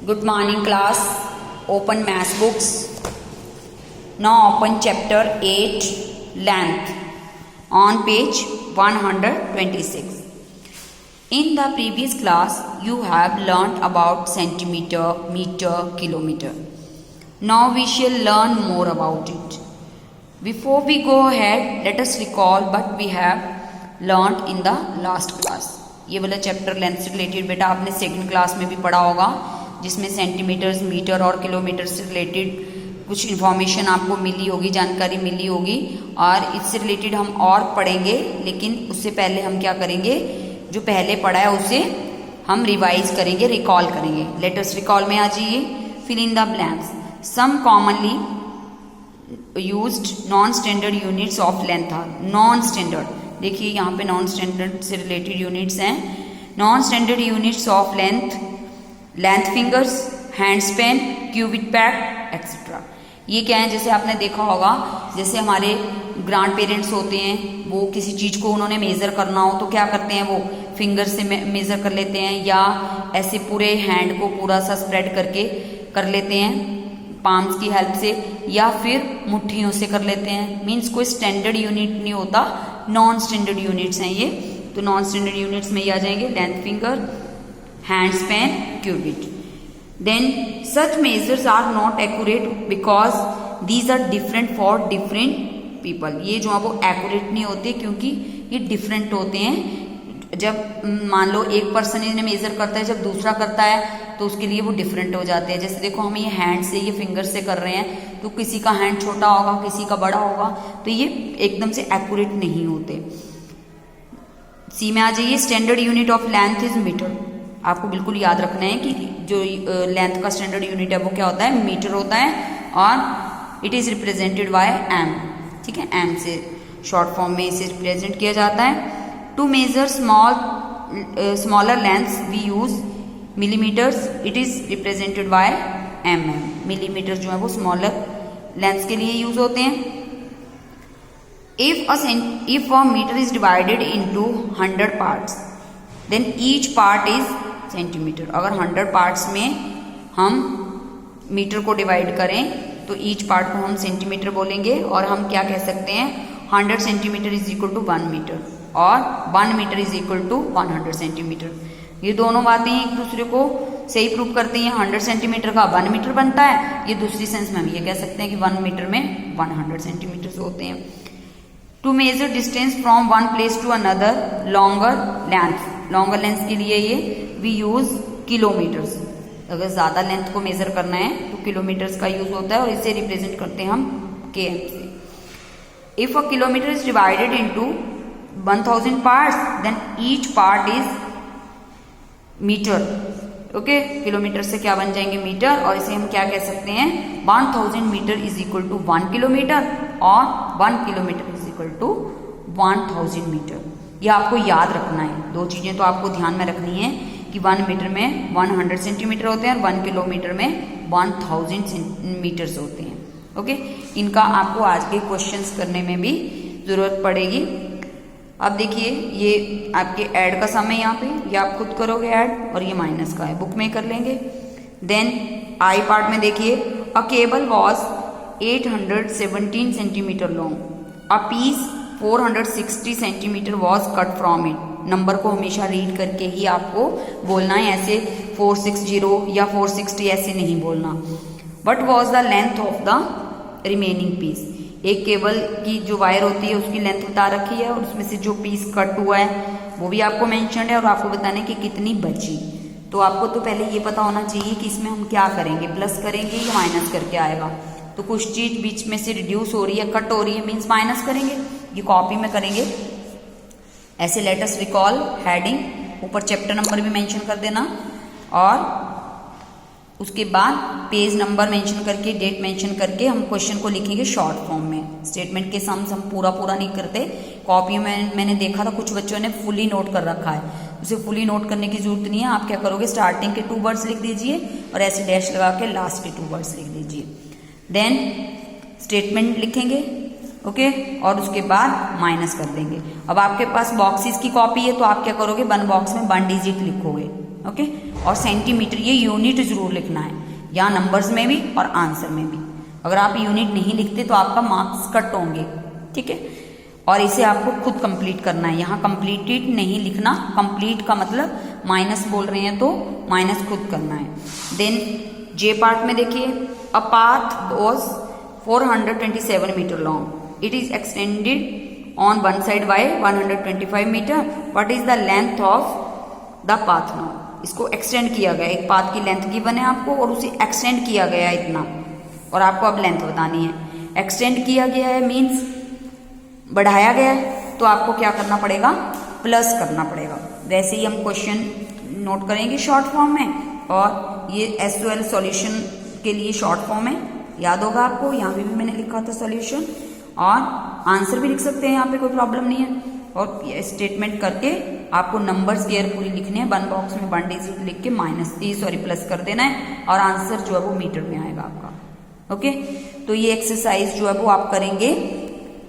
Good morning class. Open math books. Now open chapter 8 length on page 126. In the previous class you have learnt about centimeter, meter, kilometer. Now we shall learn more about it. Before we go ahead, let us recall what we have learnt in the last class. ये वाला chapter length से related बेटा आपने second class में भी पढ़ा होगा, जिसमें सेंटीमीटर्स, मीटर और किलोमीटर से रिलेटेड कुछ इन्फॉर्मेशन आपको मिली होगी, जानकारी मिली होगी। और इससे रिलेटेड हम और पढ़ेंगे, लेकिन उससे पहले हम क्या करेंगे, जो पहले पढ़ा है उसे हम रिवाइज करेंगे, रिकॉल करेंगे। लेटेस्ट रिकॉल में आ जाइए। Fill in the blanks. Some commonly used non standard units of length are. Non standard, देखिए यहाँ पे नॉन स्टैंडर्ड से रिलेटेड यूनिट्स हैं। Non standard units of length, length fingers, hand span, cubic pad etcetera. ये क्या है, जैसे आपने देखा होगा, जैसे हमारे ग्रैंड पेरेंट्स होते हैं, वो किसी चीज़ को उन्होंने मेज़र करना हो तो क्या करते हैं, वो फिंगर से मेज़र कर लेते हैं, या ऐसे पूरे हैंड को पूरा सा स्प्रेड करके कर लेते हैं पाम्स की हेल्प से, या फिर मुट्ठियों से कर लेते हैं। मीन्स कोई स्टैंडर्ड यूनिट नहीं होता, नॉन स्टैंडर्ड यूनिट्स हैं ये। तो नॉन स्टैंडर्ड यूनिट्स में ये आ जाएंगे length finger, hand span, cubit. Then such measures are not accurate because these are different for different people. ये जो है वो एक्यूरेट नहीं होते क्योंकि ये डिफरेंट होते हैं। जब मान लो एक पर्सन इन्हें मेजर करता है, जब दूसरा करता है तो उसके लिए वो डिफरेंट हो जाते हैं। जैसे देखो हम ये हैंड से, ये फिंगर से कर रहे हैं, तो किसी का हैंड छोटा होगा, किसी का बड़ा होगा, तो ये एकदम से एक्यूरेट नहीं होते। सी में आ जाइए। Standard unit of length is metre. आपको बिल्कुल याद रखना है कि जो लेंथ का स्टैंडर्ड यूनिट है वो क्या होता है, मीटर होता है, और it is represented by m. ठीक है, एम से शॉर्ट फॉर्म में इसे रिप्रेजेंट किया जाता है। To measure smaller lengths we use millimetres, it is represented by m. Millimetre जो है वो स्मॉलर लेंथ्स के लिए यूज होते हैं। If a metre is divided into 100 parts then each part is centimetre. अगर 100 पार्ट्स में हम मीटर को डिवाइड करें तो ईच पार्ट को हम सेंटीमीटर बोलेंगे, और हम क्या कह सकते हैं, 100 centimetre is equal to 1 metre, और 1 metre is equal to 100 centimetre. ये दोनों बातें एक दूसरे को सही प्रूव करती हैं। 100 सेंटीमीटर का 1 मीटर बनता है, ये दूसरी सेंस में हम ये कह सकते हैं कि 1 मीटर में 100 सेंटीमीटर होते हैं। To measure distance from one place to another longer length, longer length के लिए ये वी यूज किलोमीटर्स। अगर ज्यादा लेंथ को मेजर करना है तो किलोमीटर्स का यूज होता है, और इसे रिप्रेजेंट करते हैं हम km से। If a kilometre is divided into 1000 parts then each part is metre. Okay, kilometre से क्या बन जाएंगे, मीटर, और इसे हम क्या कह सकते हैं, 1000 metre is equal to 1 kilometre, और 1 kilometre is equal to 1000 metre. ये आपको याद रखना है। दो चीजें तो आपको ध्यान में रखनी है कि 1 मीटर में 100 सेंटीमीटर होते हैं, और 1 किलोमीटर में 1000 मीटर्स होते हैं। ओके, इनका आपको आज के क्वेश्चंस करने में भी जरूरत पड़ेगी। अब देखिए, ये आपके ऐड का सम है यहाँ पे, ये आप खुद करोगे ऐड, और ये माइनस का है, बुक में कर लेंगे। देन आई पार्ट में देखिए, a cable was 817 centimetre long, a piece 460 centimetre was cut from it. Number को हमेशा रीड करके ही आपको बोलना है, ऐसे 460 या 460 ऐसे नहीं बोलना। What was the length of the remaining piece. एक केबल की जो वायर होती है उसकी लेंथ बता रखी है, और उसमें से जो पीस कट हुआ है वो भी आपको मेंशन है, और आपको बताना है कि कितनी बची। तो आपको तो पहले ये पता होना चाहिए कि इसमें हम क्या करेंगे, प्लस करेंगे या माइनस करके आएगा। तो कुछ चीज बीच में से रिड्यूस हो रही है, कट हो रही है, मीन्स माइनस करेंगे। ये कॉपी में करेंगे ऐसे। लेटेस्ट रिकॉल हेडिंग, ऊपर चैप्टर नंबर भी मेंशन कर देना, और उसके बाद पेज नंबर मेंशन करके, डेट मेंशन करके हम क्वेश्चन को लिखेंगे शॉर्ट फॉर्म में। स्टेटमेंट के सम्स हम पूरा नहीं करते। कॉपी में मैंने देखा था कुछ बच्चों ने फुली नोट कर रखा है, उसे फुली नोट करने की जरूरत नहीं है। आप क्या करोगे, स्टार्टिंग के 2 वर्ड्स लिख दीजिए, और ऐसे डैश लगा के लास्ट के 2 वर्ड्स लिख दीजिए। देन स्टेटमेंट लिखेंगे, ओके, और उसके बाद माइनस कर देंगे। अब आपके पास बॉक्सेस की कॉपी है तो आप क्या करोगे, 1 बॉक्स में 1 डिजिट लिखोगे, ओके। और सेंटीमीटर, ये यूनिट जरूर लिखना है, यहाँ नंबर्स में भी और आंसर में भी। अगर आप यूनिट नहीं लिखते तो आपका मार्क्स कट होंगे, ठीक है। और इसे आपको खुद कंप्लीट करना है, यहाँ कंप्लीटेड नहीं लिखना, कंप्लीट का मतलब माइनस बोल रहे हैं तो माइनस खुद करना है। देन जे पार्ट में देखिए, a path was 427 metre long, it is extended on one side by 125 metre, what is the length of the path now. इसको एक्सटेंड किया गया, एक पाथ की लेंथ गिवन है आपको और उसे एक्सटेंड किया गया है इतना, और आपको अब लेंथ बतानी है। एक्सटेंड किया गया है मीन्स बढ़ाया गया है, तो आपको क्या करना पड़ेगा, प्लस करना पड़ेगा। वैसे ही हम क्वेश्चन नोट करेंगे शॉर्ट फॉर्म में, और ये SOL सॉल्यूशन के लिए शॉर्ट फॉर्म है, याद होगा आपको, यहाँ पे भी मैंने लिखा था सॉल्यूशन, और आंसर भी लिख सकते हैं, यहाँ पे कोई प्रॉब्लम नहीं है। और ये स्टेटमेंट करके आपको नंबर्स केयरफुली लिखने हैं, वन बॉक्स में 1 डिजिट लिख के प्लस कर देना है, और आंसर जो है वो मीटर में आएगा आपका। ओके, तो ये एक्सरसाइज जो है वो आप करेंगे